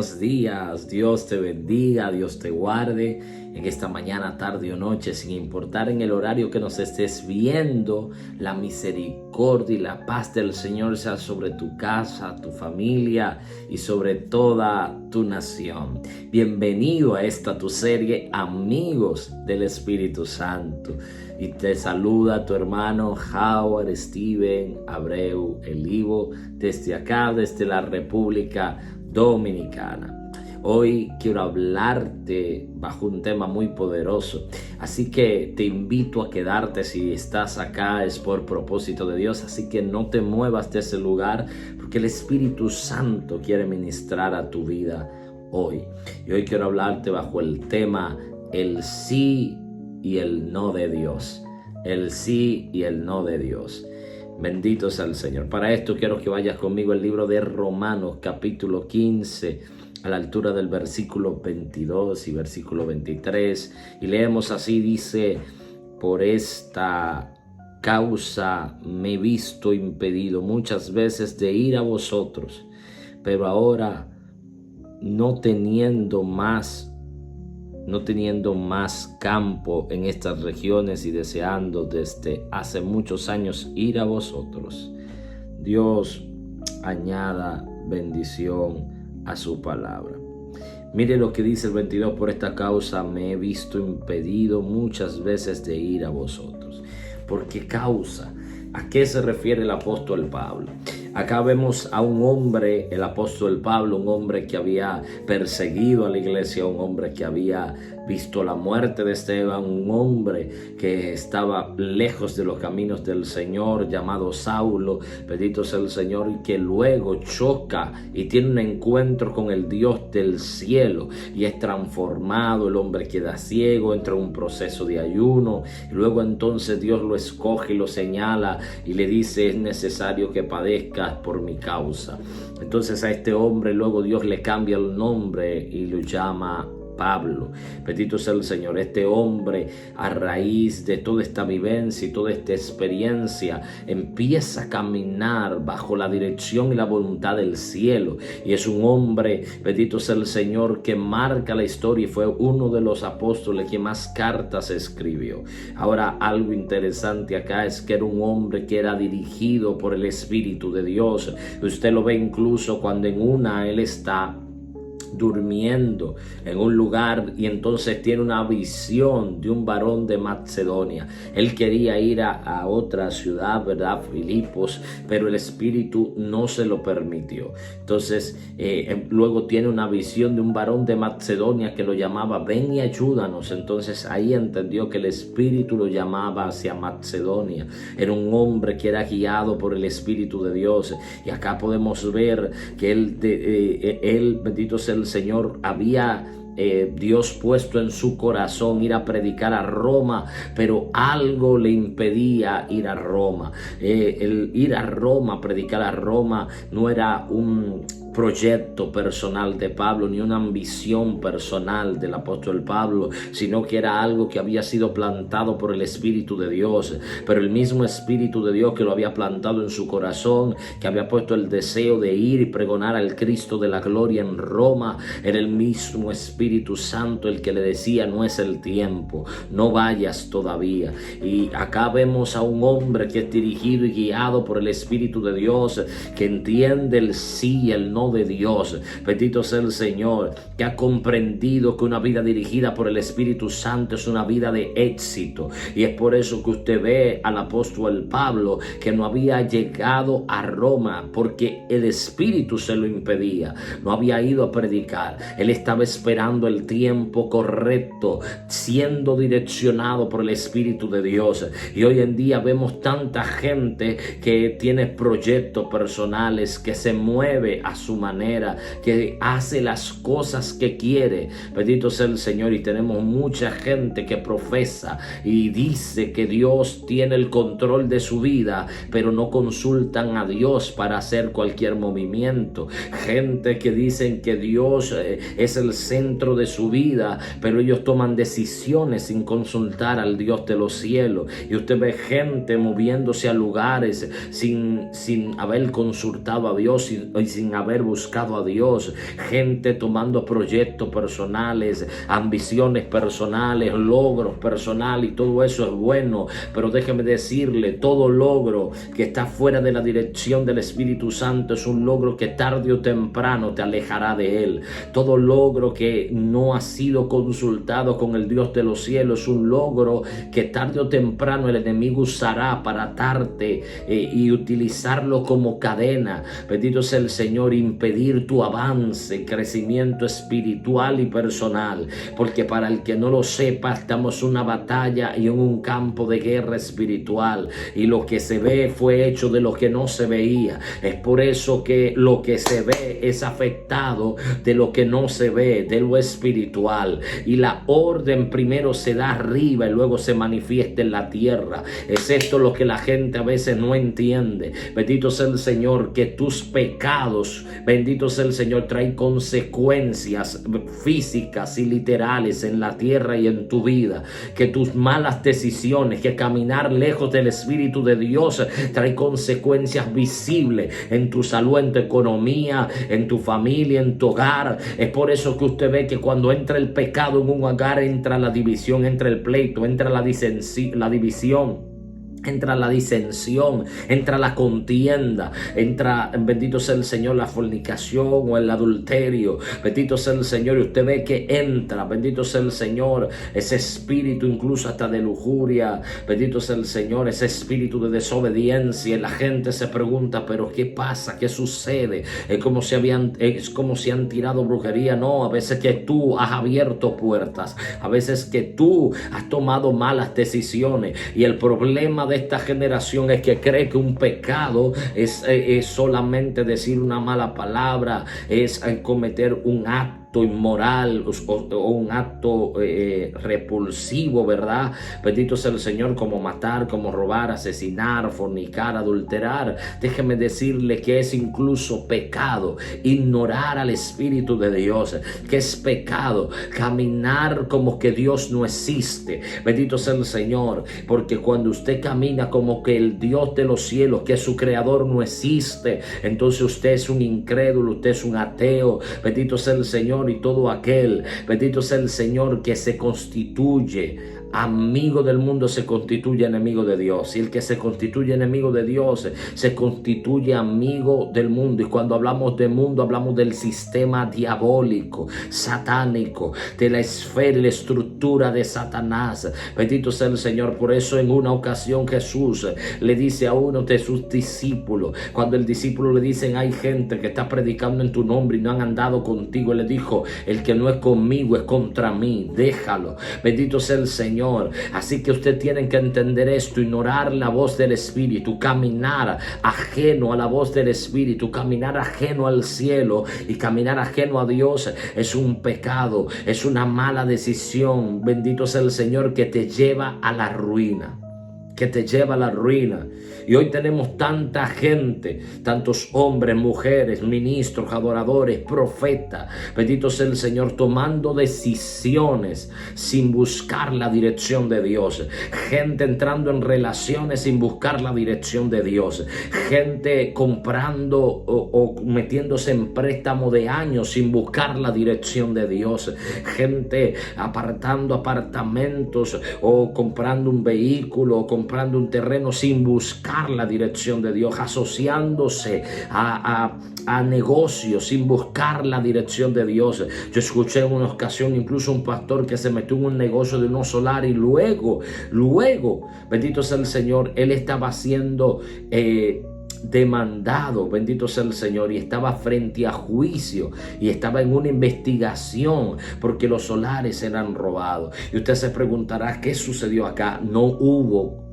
buenos días, Dios te bendiga, Dios te guarde en esta mañana, tarde o noche, sin importar en el horario que nos estés viendo. La misericordia y la paz del Señor sea sobre tu casa, tu familia y sobre toda tu nación. Bienvenido a esta tu serie, Amigos del Espíritu Santo. Y te saluda tu hermano Howard Steven Abreu Elivo desde acá, desde la República Dominicana. Hoy quiero hablarte bajo un tema muy poderoso, así que te invito a quedarte. Si estás acá es por propósito de Dios, así que no te muevas de ese lugar, porque el Espíritu Santo quiere ministrar a tu vida hoy. Y hoy quiero hablarte bajo el tema el sí y el no de Dios. El sí y el no de Dios. Bendito sea el Señor. Para esto quiero que vayas conmigo al libro de Romanos, capítulo 15, a la altura del versículo 22 y versículo 23. Y leemos así, dice: por esta causa me he visto impedido muchas veces de ir a vosotros, pero ahora no teniendo más campo en estas regiones y deseando desde hace muchos años ir a vosotros, Dios añada bendición a su palabra. Mire lo que dice el 22: por esta causa me he visto impedido muchas veces de ir a vosotros. ¿Por qué causa? ¿A qué se refiere el apóstol Pablo? Acá vemos a un hombre, el apóstol Pablo, un hombre que había perseguido a la iglesia, un hombre que había visto la muerte de Esteban, un hombre que estaba lejos de los caminos del Señor, llamado Saulo, bendito sea el Señor, y que luego choca y tiene un encuentro con el Dios del cielo y es transformado. El hombre queda ciego, entra en un proceso de ayuno y luego entonces Dios lo escoge y lo señala y le dice: es necesario que padezcas por mi causa. Entonces a este hombre luego Dios le cambia el nombre y lo llama Pablo. Bendito sea el Señor. Este hombre, a raíz de toda esta vivencia y toda esta experiencia, empieza a caminar bajo la dirección y la voluntad del cielo, y es un hombre, bendito sea el Señor, que marca la historia y fue uno de los apóstoles que más cartas escribió. Ahora, algo interesante acá es que era un hombre que era dirigido por el Espíritu de Dios. Usted lo ve incluso cuando en una él está durmiendo en un lugar y entonces tiene una visión de un varón de Macedonia. Él quería ir a otra ciudad, ¿verdad? Filipos, pero el Espíritu no se lo permitió. Entonces luego tiene una visión de un varón de Macedonia que lo llamaba: ven y ayúdanos. Entonces ahí entendió que el Espíritu lo llamaba hacia Macedonia. Era un hombre que era guiado por el Espíritu de Dios, y acá podemos ver que él, bendito sea el Señor, había Dios puesto en su corazón ir a predicar a Roma, pero algo le impedía ir a Roma. El ir a Roma, predicar a Roma, no era un proyecto personal de Pablo ni una ambición personal del apóstol Pablo, sino que era algo que había sido plantado por el Espíritu de Dios. Pero el mismo Espíritu de Dios que lo había plantado en su corazón, que había puesto el deseo de ir y pregonar al Cristo de la gloria en Roma, era el mismo Espíritu Santo el que le decía: no es el tiempo, no vayas todavía. Y acá vemos a un hombre que es dirigido y guiado por el Espíritu de Dios, que entiende el sí y el no de Dios. Bendito sea el Señor, que ha comprendido que una vida dirigida por el Espíritu Santo es una vida de éxito. Y es por eso que usted ve al apóstol Pablo, que no había llegado a Roma porque el Espíritu se lo impedía. No había ido a predicar. Él estaba esperando el tiempo correcto, siendo direccionado por el Espíritu de Dios. Y hoy en día vemos tanta gente que tiene proyectos personales, que se mueve a su manera, que hace las cosas que quiere. Bendito sea el Señor. Y tenemos mucha gente que profesa y dice que Dios tiene el control de su vida, pero no consultan a Dios para hacer cualquier movimiento. Gente que dicen que Dios es el centro de su vida, pero ellos toman decisiones sin consultar al Dios de los cielos. Y usted ve gente moviéndose a lugares sin haber consultado a Dios y sin haber haber buscado a Dios, gente tomando proyectos personales, ambiciones personales, logros personales, y todo eso es bueno, pero déjeme decirle, todo logro que está fuera de la dirección del Espíritu Santo es un logro que tarde o temprano te alejará de Él. Todo logro que no ha sido consultado con el Dios de los cielos es un logro que tarde o temprano el enemigo usará para atarte y utilizarlo como cadena. Bendito sea el Señor, impedir tu avance, crecimiento espiritual y personal, porque para el que no lo sepa, estamos en una batalla y en un campo de guerra espiritual, y lo que se ve fue hecho de lo que no se veía. Es por eso que lo que se ve es afectado de lo que no se ve, de lo espiritual, y la orden primero se da arriba y luego se manifiesta en la tierra. Es esto lo que la gente a veces no entiende. Bendito sea el Señor, que tus pecados, bendito sea el Señor, traen consecuencias físicas y literales en la tierra y en tu vida. Que tus malas decisiones, que caminar lejos del Espíritu de Dios trae consecuencias visibles en tu salud, en tu economía, en tu familia, en tu hogar. Es por eso que usted ve que cuando entra el pecado en un hogar, entra la división, entra el pleito, entra la división, entra la disensión, entra la contienda, entra, bendito sea el Señor, la fornicación o el adulterio. Bendito sea el Señor, y usted ve que entra, bendito sea el Señor, ese espíritu incluso hasta de lujuria. Bendito sea el Señor, ese espíritu de desobediencia. Y la gente se pregunta, pero ¿qué pasa? ¿Qué sucede? Es como si han tirado brujería. No, a veces que tú has abierto puertas, a veces que tú has tomado malas decisiones, y el problema de esta generación es que cree que un pecado es solamente decir una mala palabra, es cometer un acto inmoral o un acto repulsivo, ¿verdad? Bendito sea el Señor, como matar, como robar, asesinar, fornicar, adulterar. Déjeme decirle que es incluso pecado ignorar al Espíritu de Dios, que es pecado caminar como que Dios no existe. Bendito sea el Señor, porque cuando usted camina como que el Dios de los cielos, que es su creador, no existe, entonces usted es un incrédulo, usted es un ateo. Bendito sea el Señor, y todo aquel, bendito sea el Señor, que se constituye amigo del mundo se constituye enemigo de Dios, y el que se constituye enemigo de Dios se constituye amigo del mundo. Y cuando hablamos de mundo, hablamos del sistema diabólico, satánico, de la esfera y la estructura de Satanás. Bendito sea el Señor. Por eso en una ocasión Jesús le dice a uno de sus discípulos, cuando el discípulo le dicen, hay gente que está predicando en tu nombre y no han andado contigo, él le dijo, el que no es conmigo es contra mí, déjalo. Bendito sea el Señor. Así que usted tiene que entender esto, ignorar la voz del Espíritu, caminar ajeno a la voz del Espíritu, caminar ajeno al cielo y caminar ajeno a Dios es un pecado, es una mala decisión. Bendito sea el Señor, que te lleva a la ruina. Que te lleva a la ruina. Y hoy tenemos tanta gente, tantos hombres, mujeres, ministros, adoradores, profetas, bendito sea el Señor, tomando decisiones sin buscar la dirección de Dios. Gente entrando en relaciones sin buscar la dirección de Dios. Gente comprando o metiéndose en préstamo de años sin buscar la dirección de Dios. Gente apartando apartamentos o comprando un vehículo o comprando un terreno sin buscar la dirección de Dios, asociándose a negocios sin buscar la dirección de Dios. Yo escuché en una ocasión incluso un pastor que se metió en un negocio de unos solar y luego, bendito sea el Señor, él estaba siendo demandado, bendito sea el Señor, y estaba frente a juicio y estaba en una investigación porque los solares eran robados. Y usted se preguntará, ¿qué sucedió acá? No hubo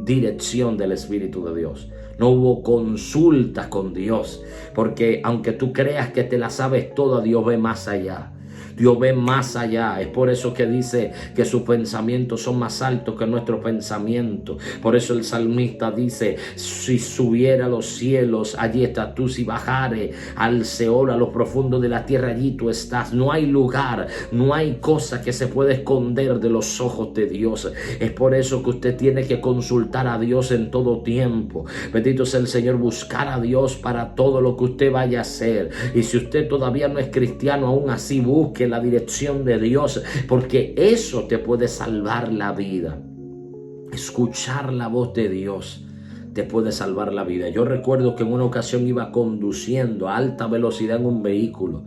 dirección del Espíritu de Dios. No hubo consulta con Dios, porque aunque tú creas que te la sabes toda, Dios ve más allá. Dios ve más allá. Es por eso que dice que sus pensamientos son más altos que nuestros pensamientos. Por eso el salmista dice: si subiera a los cielos, allí estás tú. Si bajare al Seol, a lo profundo de la tierra, allí tú estás. No hay lugar, no hay cosa que se pueda esconder de los ojos de Dios. Es por eso que usted tiene que consultar a Dios en todo tiempo. Bendito sea el Señor. Buscar a Dios para todo lo que usted vaya a hacer. Y si usted todavía no es cristiano, aún así busque la dirección de Dios, porque eso te puede salvar la vida. Escuchar la voz de Dios te puede salvar la vida. Yo recuerdo que en una ocasión iba conduciendo a alta velocidad en un vehículo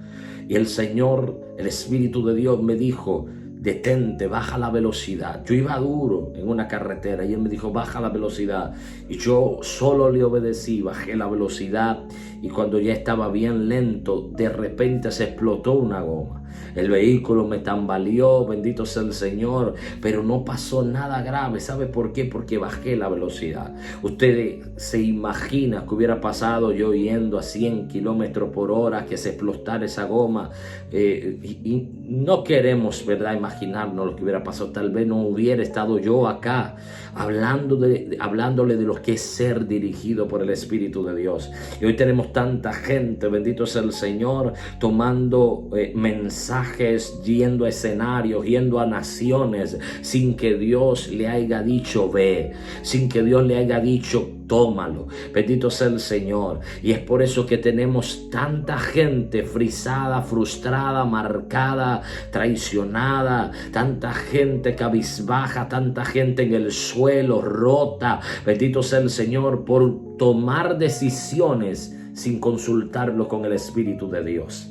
y el Señor, el Espíritu de Dios me dijo: detente, baja la velocidad. Yo iba duro en una carretera y Él me dijo: baja la velocidad. Y yo solo le obedecí, bajé la velocidad, y cuando ya estaba bien lento, de repente se explotó una goma. El vehículo me tambaleó, bendito sea el Señor, pero no pasó nada grave. ¿Sabe por qué? Porque bajé la velocidad. Usted se imagina que hubiera pasado yo yendo a 100 kilómetros por hora, que se explotara esa goma. Y no queremos, ¿verdad?, imaginarnos lo que hubiera pasado. Tal vez no hubiera estado yo acá hablándole de lo que es ser dirigido por el Espíritu de Dios. Y hoy tenemos tanta gente, bendito sea el Señor, tomando mensajes, yendo a escenarios, yendo a naciones, sin que Dios le haya dicho ve, sin que Dios le haya dicho tómalo. Bendito sea el Señor. Y es por eso que tenemos tanta gente frisada, frustrada, marcada, traicionada, tanta gente cabizbaja, tanta gente en el suelo, rota. Bendito sea el Señor, por tomar decisiones sin consultarlo con el Espíritu de Dios.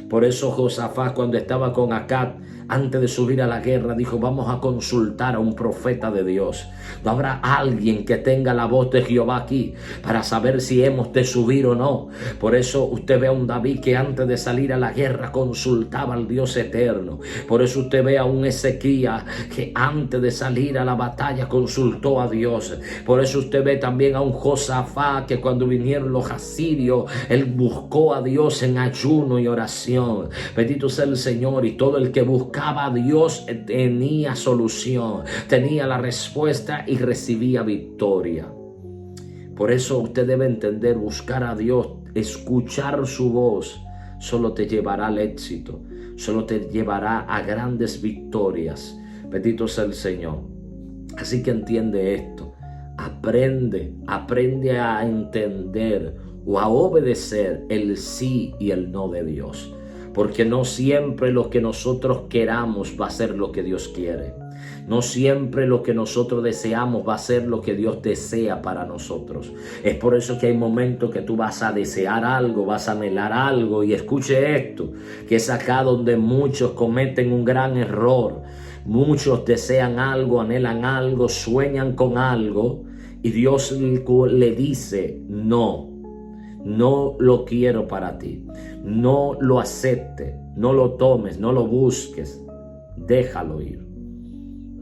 Por eso Josafat, cuando estaba con Acab, antes de subir a la guerra, dijo: vamos a consultar a un profeta de Dios. No habrá alguien que tenga la voz de Jehová aquí para saber si hemos de subir o no. Por eso usted ve a un David que antes de salir a la guerra consultaba al Dios eterno. Por eso usted ve a un Ezequías que antes de salir a la batalla consultó a Dios. Por eso usted ve también a un Josafat que cuando vinieron los asirios, él buscó a Dios en ayuno y oración. Bendito sea el Señor. Y todo el que buscaba a Dios tenía solución, tenía la respuesta y recibía victoria. Por eso usted debe entender: buscar a Dios, escuchar su voz, solo te llevará al éxito, solo te llevará a grandes victorias. Bendito sea el Señor. Así que entiende esto, aprende a entender o a obedecer el sí y el no de Dios. Porque no siempre lo que nosotros queramos va a ser lo que Dios quiere. No siempre lo que nosotros deseamos va a ser lo que Dios desea para nosotros. Es por eso que hay momentos que tú vas a desear algo, vas a anhelar algo. Y escuche esto, que es acá donde muchos cometen un gran error. Muchos desean algo, anhelan algo, sueñan con algo, y Dios le dice: no lo quiero para ti. No lo aceptes, no lo tomes, no lo busques. Déjalo ir.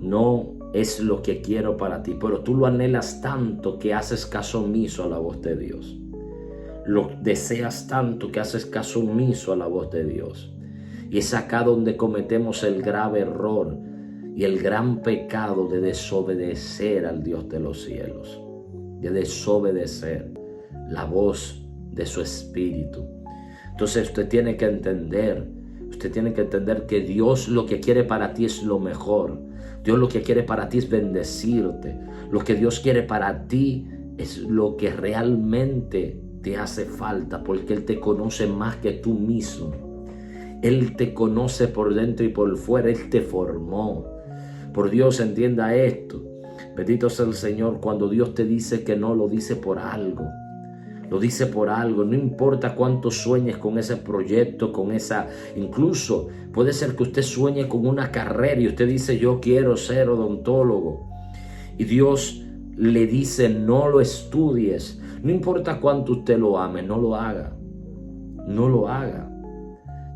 No es lo que quiero para ti, pero tú lo anhelas tanto que haces caso omiso a la voz de Dios. Lo deseas tanto que haces caso omiso a la voz de Dios. Y es acá donde cometemos el grave error y el gran pecado de desobedecer al Dios de los cielos, de desobedecer la voz de su Espíritu. Entonces usted tiene que entender que Dios lo que quiere para ti es lo mejor. Dios lo que quiere para ti es bendecirte. Lo que Dios quiere para ti es lo que realmente te hace falta, porque Él te conoce más que tú mismo. Él te conoce por dentro y por fuera. Él te formó. Por Dios, entienda esto. Bendito sea el Señor. Cuando Dios te dice que no, lo dice por algo. Lo dice por algo. No importa cuánto sueñes con ese proyecto, incluso puede ser que usted sueñe con una carrera y usted dice: yo quiero ser odontólogo. Y Dios le dice: no lo estudies. No importa cuánto usted lo ame, no lo haga. No lo haga.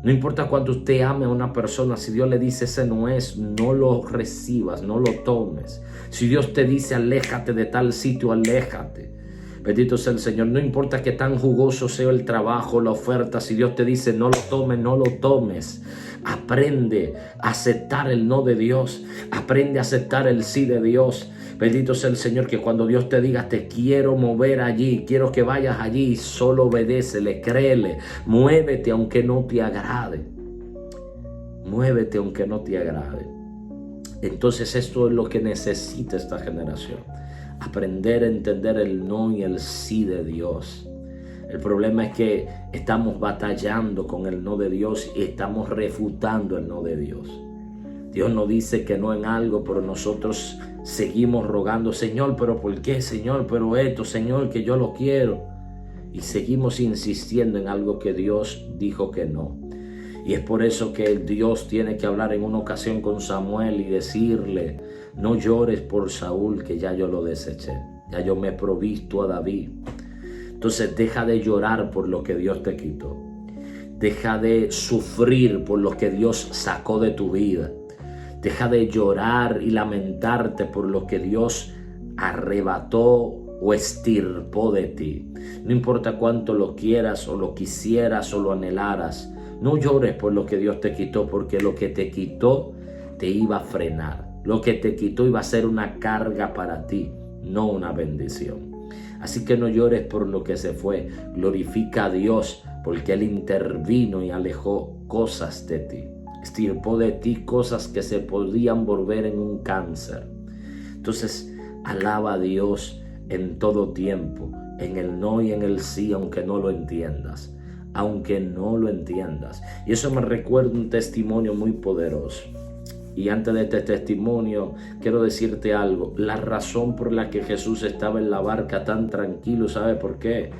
No importa cuánto usted ame a una persona, si Dios le dice ese no es, no lo recibas, no lo tomes. Si Dios te dice aléjate de tal sitio, aléjate. Bendito sea el Señor. No importa que tan jugoso sea el trabajo, la oferta, si Dios te dice no lo tomes, no lo tomes. Aprende a aceptar el no de Dios. Aprende a aceptar el sí de Dios. Bendito sea el Señor, que cuando Dios te diga te quiero mover allí, quiero que vayas allí, solo obedécele, créele, muévete aunque no te agrade. Muévete aunque no te agrade. Entonces esto es lo que necesita esta generación. Aprender a entender el no y el sí de Dios. El problema es que estamos batallando con el no de Dios y estamos refutando el no de Dios. Dios nos dice que no en algo, pero nosotros seguimos rogando, Señor, pero ¿por qué? Señor, pero esto, Señor, que yo lo quiero. Y seguimos insistiendo en algo que Dios dijo que no. Y es por eso que Dios tiene que hablar en una ocasión con Samuel y decirle, no llores por Saúl, que ya yo lo deseché. Ya yo me he provisto a David. Entonces deja de llorar por lo que Dios te quitó. Deja de sufrir por lo que Dios sacó de tu vida. Deja de llorar y lamentarte por lo que Dios arrebató o estirpó de ti. No importa cuánto lo quieras o lo quisieras o lo anhelaras. No llores por lo que Dios te quitó, porque lo que te quitó te iba a frenar. Lo que te quitó iba a ser una carga para ti, no una bendición. Así que no llores por lo que se fue. Glorifica a Dios porque Él intervino y alejó cosas de ti. Estirpó de ti cosas que se podían volver en un cáncer. Entonces, alaba a Dios en todo tiempo, en el no y en el sí, aunque no lo entiendas. Aunque no lo entiendas. Y eso me recuerda un testimonio muy poderoso. Y antes de este testimonio, quiero decirte algo. La razón por la que Jesús estaba en la barca tan tranquilo, ¿sabe por qué?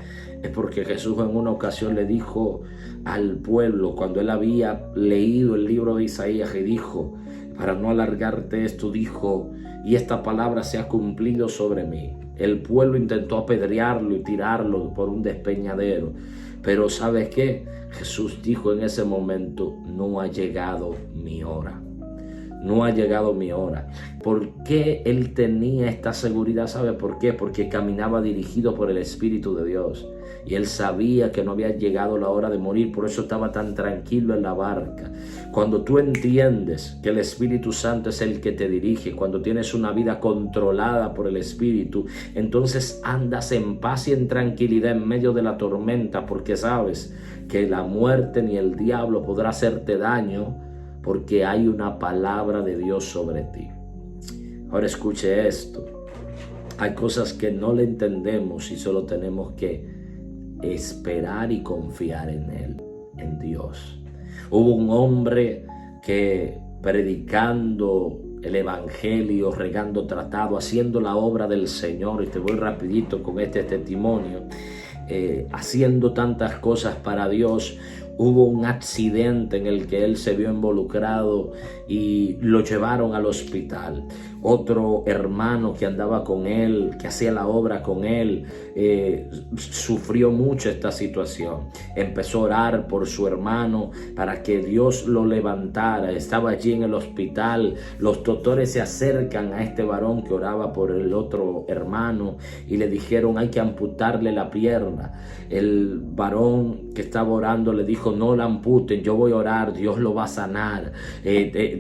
Es porque Jesús en una ocasión le dijo al pueblo, cuando él había leído el libro de Isaías, y dijo, para no alargarte esto, dijo, y esta palabra se ha cumplido sobre mí. El pueblo intentó apedrearlo y tirarlo por un despeñadero. Pero ¿sabes qué? Jesús dijo en ese momento, no ha llegado mi hora. No ha llegado mi hora. ¿Por qué él tenía esta seguridad? ¿Sabe por qué? Porque caminaba dirigido por el Espíritu de Dios. Y él sabía que no había llegado la hora de morir. Por eso estaba tan tranquilo en la barca. Cuando tú entiendes que el Espíritu Santo es el que te dirige, cuando tienes una vida controlada por el Espíritu, entonces andas en paz y en tranquilidad en medio de la tormenta, porque sabes que la muerte ni el diablo podrá hacerte daño, porque hay una palabra de Dios sobre ti. Ahora escuche esto. Hay cosas que no le entendemos y solo tenemos que esperar y confiar en Él, en Dios. Hubo un hombre que predicando el evangelio, regando tratado, haciendo la obra del Señor, y te voy rapidito con este testimonio, haciendo tantas cosas para Dios. Hubo un accidente en el que él se vio involucrado y lo llevaron al hospital. Otro hermano que andaba con él, que hacía la obra con él, sufrió mucho esta situación. Empezó a orar por su hermano para que Dios lo levantara. Estaba allí en el hospital. Los doctores se acercan a este varón que oraba por el otro hermano y le dijeron, hay que amputarle la pierna. El varón que estaba orando le dijo, no la amputen, yo voy a orar, Dios lo va a sanar.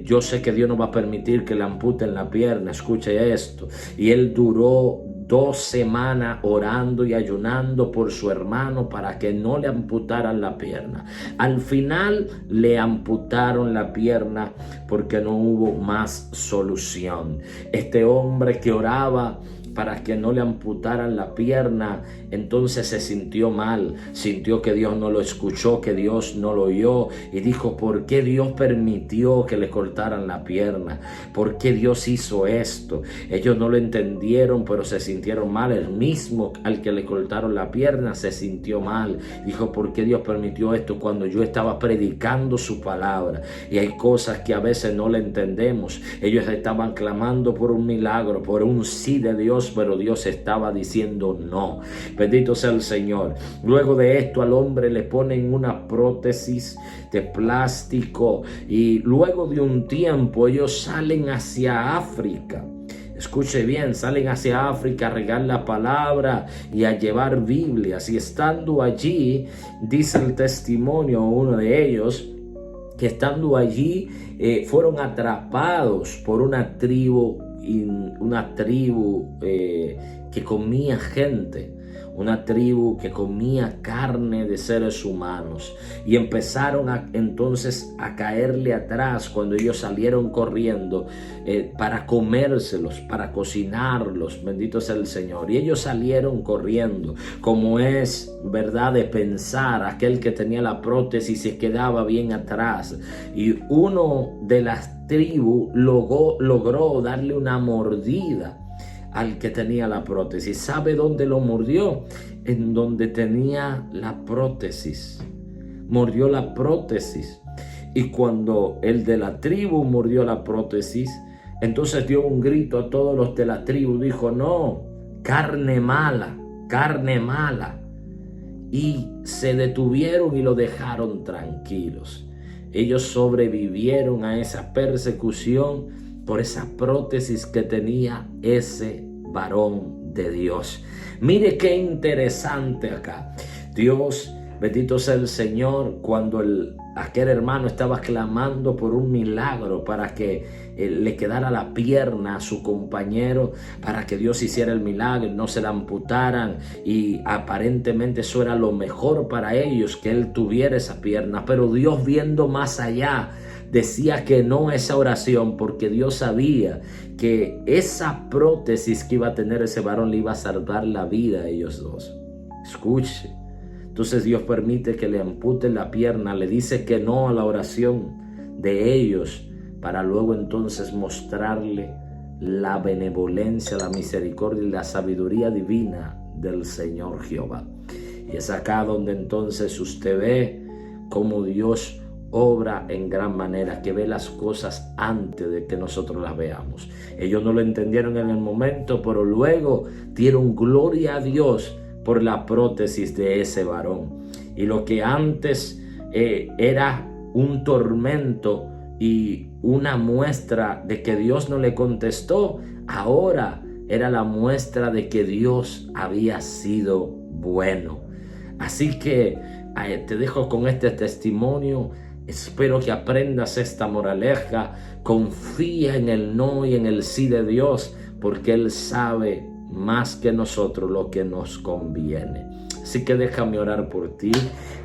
Yo sé que Dios no va a permitir que le amputen la pierna. Escuche esto. Y él duró 2 semanas orando y ayunando por su hermano para que no le amputaran la pierna. Al final le amputaron la pierna porque no hubo más solución. Este hombre que oraba para que no le amputaran la pierna, entonces se sintió mal, sintió que Dios no lo escuchó, que Dios no lo oyó, y dijo, ¿por qué Dios permitió que le cortaran la pierna? ¿Por qué Dios hizo esto? Ellos no lo entendieron, pero se sintieron mal. El mismo al que le cortaron la pierna se sintió mal. Dijo, ¿por qué Dios permitió esto cuando yo estaba predicando su palabra? Y hay cosas que a veces no le entendemos. Ellos estaban clamando por un milagro, por un sí de Dios, pero Dios estaba diciendo no. Bendito sea el Señor. Luego de esto al hombre le ponen una prótesis de plástico y luego de un tiempo ellos salen hacia África. Escuche bien, salen hacia África a regar la palabra y a llevar Biblias. Y estando allí, dice el testimonio, uno de ellos, que estando allí fueron atrapados por una tribu que comía gente. Una tribu que comía carne de seres humanos, y empezaron entonces a caerle atrás cuando ellos salieron corriendo para comérselos, para cocinarlos. Bendito sea el Señor. Y ellos salieron corriendo, como es verdad de pensar, aquel que tenía la prótesis se quedaba bien atrás, y uno de las tribus logró darle una mordida al que tenía la prótesis. ¿Sabe dónde lo mordió? En donde tenía la prótesis. Mordió la prótesis. Y cuando el de la tribu mordió la prótesis, entonces dio un grito a todos los de la tribu. Dijo: no, carne mala, carne mala. Y se detuvieron y lo dejaron tranquilos. Ellos sobrevivieron a esa persecución por esa prótesis que tenía ese varón de Dios. Mire qué interesante acá. Dios, bendito sea el Señor, cuando aquel hermano estaba clamando por un milagro para que le quedara la pierna a su compañero, para que Dios hiciera el milagro, no se la amputaran, y aparentemente eso era lo mejor para ellos, que él tuviera esa pierna. Pero Dios, viendo más allá, decía que no a esa oración, porque Dios sabía que esa prótesis que iba a tener ese varón le iba a salvar la vida a ellos dos. Escuche. Entonces Dios permite que le amputen la pierna, le dice que no a la oración de ellos, para luego entonces mostrarle la benevolencia, la misericordia y la sabiduría divina del Señor Jehová. Y es acá donde entonces usted ve cómo Dios obra en gran manera, que ve las cosas antes de que nosotros las veamos. Ellos no lo entendieron en el momento, pero luego dieron gloria a Dios por la prótesis de ese varón. Y lo que antes era un tormento y una muestra de que Dios no le contestó, ahora era la muestra de que Dios había sido bueno. Así que te dejo con este testimonio. Espero que aprendas esta moraleja. Confía en el no y en el sí de Dios, porque Él sabe más que nosotros lo que nos conviene. Así que déjame orar por ti.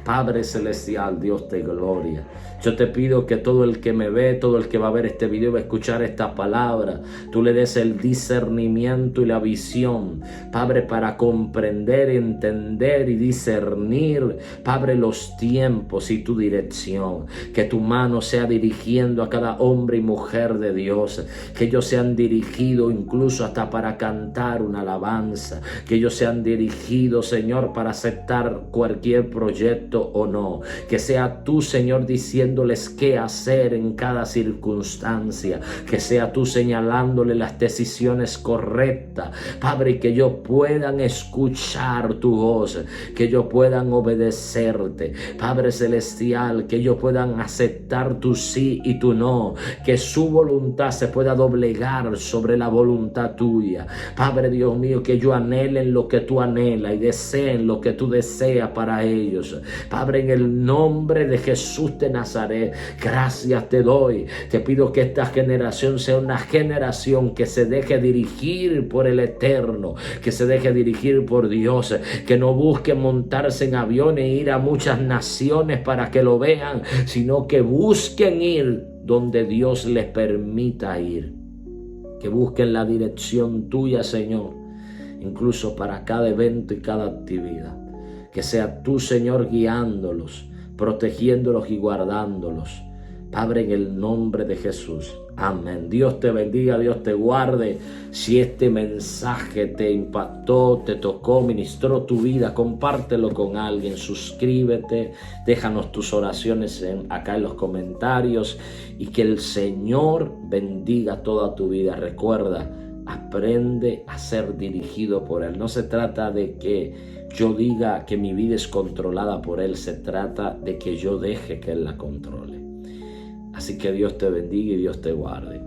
Padre celestial, Dios de gloria, yo te pido que todo el que me ve, todo el que va a ver este video, va a escuchar esta palabra, tú le des el discernimiento y la visión, Padre, para comprender, entender y discernir, Padre, los tiempos y tu dirección. Que tu mano sea dirigiendo a cada hombre y mujer de Dios, que ellos sean dirigidos incluso hasta para cantar una alabanza, que ellos sean dirigidos, Señor, para aceptar cualquier proyecto o no, que sea tú, Señor, diciéndoles qué hacer en cada circunstancia, que sea tú señalándole las decisiones correctas, Padre, y que ellos puedan escuchar tu voz, que ellos puedan obedecerte, Padre celestial, que ellos puedan aceptar tu sí y tu no, que su voluntad se pueda doblegar sobre la voluntad tuya, Padre Dios mío, que ellos anhelen lo que tú anhelas y deseen lo que tú deseas para ellos. Padre, en el nombre de Jesús de Nazaret, gracias te doy. Te pido que esta generación sea una generación que se deje dirigir por el Eterno, que se deje dirigir por Dios, que no busque montarse en aviones e ir a muchas naciones para que lo vean, sino que busquen ir donde Dios les permita ir. Que busquen la dirección tuya, Señor, incluso para cada evento y cada actividad. Que sea tú, Señor, guiándolos, protegiéndolos y guardándolos. Padre, en el nombre de Jesús. Amén. Dios te bendiga, Dios te guarde. Si este mensaje te impactó, te tocó, ministró tu vida, compártelo con alguien, suscríbete, déjanos tus oraciones acá en los comentarios, y que el Señor bendiga toda tu vida. Recuerda, aprende a ser dirigido por Él. No se trata de que yo diga que mi vida es controlada por Él, se trata de que yo deje que Él la controle. Así que Dios te bendiga y Dios te guarde.